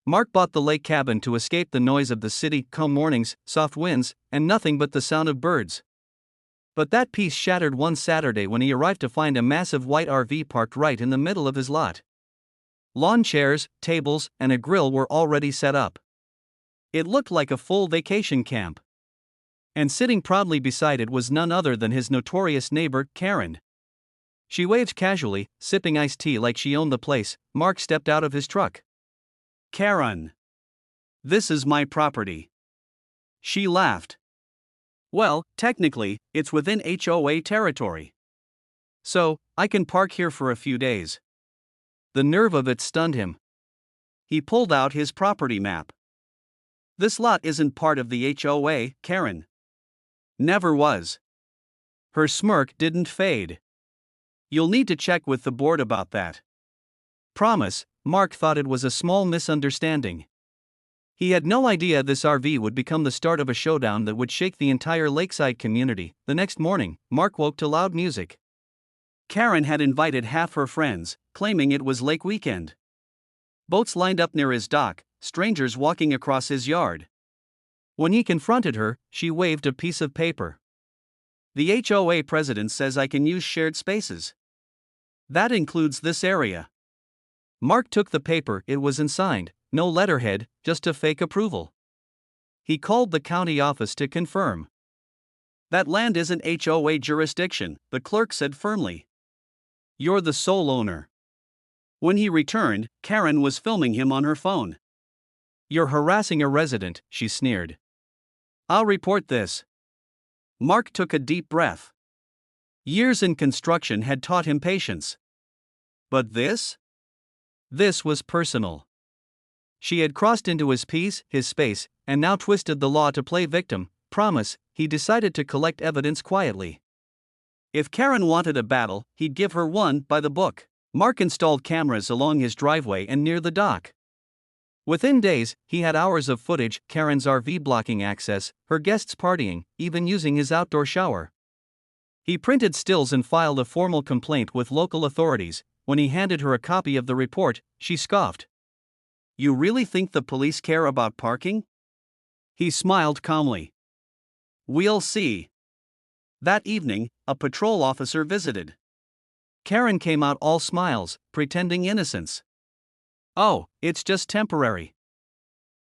Mark bought the lake cabin to escape the noise of the city, calm mornings, soft winds, and nothing but the sound of birds. But that peace shattered one Saturday when he arrived to find a massive white RV parked right in the middle of his lot. Lawn chairs, tables, and a grill were already set up. It looked like a full vacation camp. And sitting proudly beside it was none other than his notorious neighbor, Karen. She waved casually, sipping iced tea like she owned the place. Mark stepped out of his truck. "Karen, this is my property." She laughed. "Well, technically, it's within HOA territory. So, I can park here for a few days." The nerve of it stunned him. He pulled out his property map. "This lot isn't part of the HOA, Karen." "Never was." Her smirk didn't fade. "You'll need to check with the board about that." Promise, Mark thought it was a small misunderstanding. He had no idea this RV would become the start of a showdown that would shake the entire lakeside community. The next morning, Mark woke to loud music. Karen had invited half her friends, claiming it was lake weekend. Boats lined up near his dock, strangers walking across his yard. When he confronted her, she waved a piece of paper. "The HOA president says I can use shared spaces. That includes this area." Mark took the paper. It was unsigned, no letterhead, just a fake approval. He called the county office to confirm. "That land isn't HOA jurisdiction," the clerk said firmly. "You're the sole owner." When he returned, Karen was filming him on her phone. "You're harassing a resident," she sneered. "I'll report this." Mark took a deep breath. Years in construction had taught him patience. But this? This was personal. She had crossed into his peace, his space, and now twisted the law to play victim. Promise, he decided to collect evidence quietly. If Karen wanted a battle, he'd give her one by the book. Mark installed cameras along his driveway and near the dock. Within days, he had hours of footage: Karen's RV blocking access, her guests partying, even using his outdoor shower. He printed stills and filed a formal complaint with local authorities. When he handed her a copy of the report, she scoffed. "You really think the police care about parking?" He smiled calmly. "We'll see." That evening, a patrol officer visited. Karen came out all smiles, pretending innocence. "Oh, it's just temporary.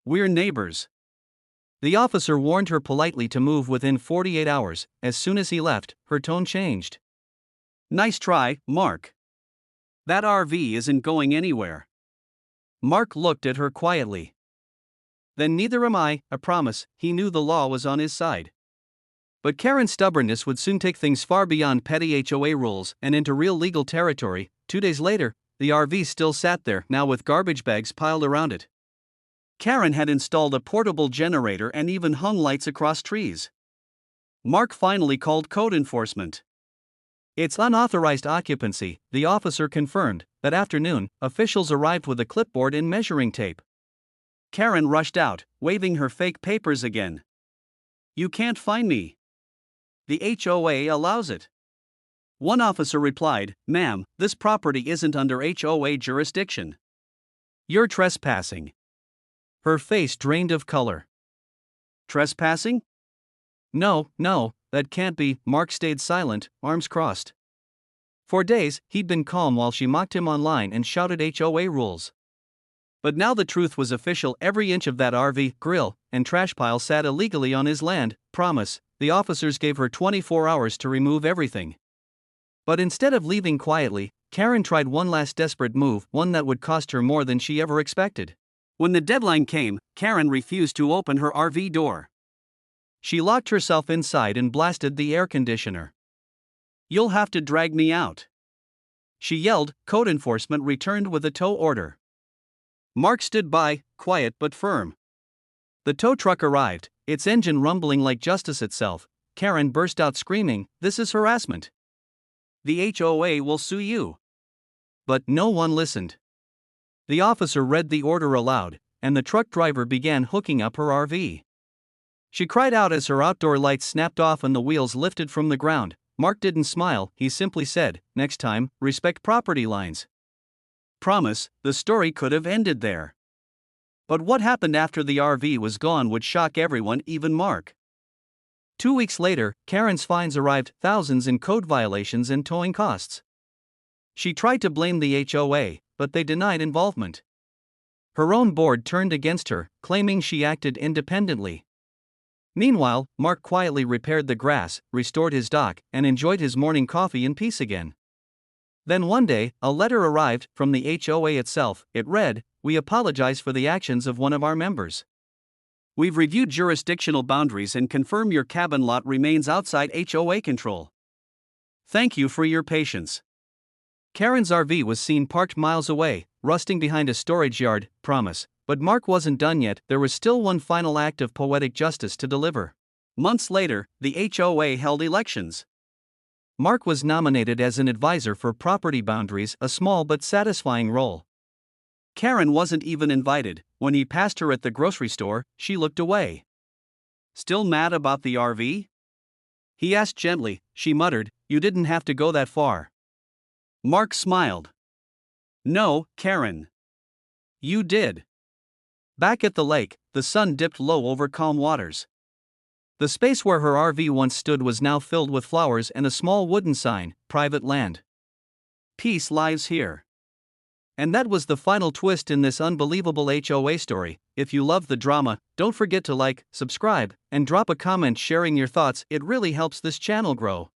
We're neighbors." The officer warned her politely to move within 48 hours. As soon as he left, her tone changed. "Nice try, Mark. That RV isn't going anywhere." Mark looked at her quietly. "Then neither am I promise." He knew the law was on his side. But Karen's stubbornness would soon take things far beyond petty HOA rules and into real legal territory. 2 days later, the RV still sat there, now with garbage bags piled around it. Karen had installed a portable generator and even hung lights across trees. Mark finally called code enforcement. "It's unauthorized occupancy," the officer confirmed. That afternoon, officials arrived with a clipboard and measuring tape. Karen rushed out, waving her fake papers again. "You can't fine me. The HOA allows it." One officer replied, "Ma'am, this property isn't under HOA jurisdiction. You're trespassing." Her face drained of color. "Trespassing? No, that can't be." Mark stayed silent, arms crossed. For days, he'd been calm while she mocked him online and shouted HOA rules. But now the truth was official: every inch of that RV, grill, and trash pile sat illegally on his land. Promise, the officers gave her 24 hours to remove everything. But instead of leaving quietly, Karen tried one last desperate move, one that would cost her more than she ever expected. When the deadline came, Karen refused to open her RV door. She locked herself inside and blasted the air conditioner. "You'll have to drag me out," she yelled. Code enforcement returned with a tow order. Mark stood by, quiet but firm. The tow truck arrived, its engine rumbling like justice itself. Karen burst out screaming, "This is harassment. The HOA will sue you." But no one listened. The officer read the order aloud, and the truck driver began hooking up her RV. She cried out as her outdoor lights snapped off and the wheels lifted from the ground. Mark didn't smile, he simply said, "Next time, respect property lines." Promise, the story could have ended there. But what happened after the RV was gone would shock everyone, even Mark. 2 weeks later, Karen's fines arrived, thousands in code violations and towing costs. She tried to blame the HOA, but they denied involvement. Her own board turned against her, claiming she acted independently. Meanwhile, Mark quietly repaired the grass, restored his dock, and enjoyed his morning coffee in peace again. Then one day, a letter arrived from the HOA itself. It read, "We apologize for the actions of one of our members. We've reviewed jurisdictional boundaries and confirm your cabin lot remains outside HOA control. Thank you for your patience." Karen's RV was seen parked miles away, rusting behind a storage yard, promise. But Mark wasn't done yet. There was still one final act of poetic justice to deliver. Months later, the HOA held elections. Mark was nominated as an advisor for property boundaries, a small but satisfying role. Karen wasn't even invited. When he passed her at the grocery store, she looked away. "Still mad about the RV?" he asked gently. She muttered, "You didn't have to go that far." Mark smiled. "No, Karen. You did." Back at the lake, the sun dipped low over calm waters. The space where her RV once stood was now filled with flowers and a small wooden sign, "Private land. Peace lies here." And that was the final twist in this unbelievable HOA story. If you love the drama, don't forget to like, subscribe, and drop a comment sharing your thoughts. It really helps this channel grow.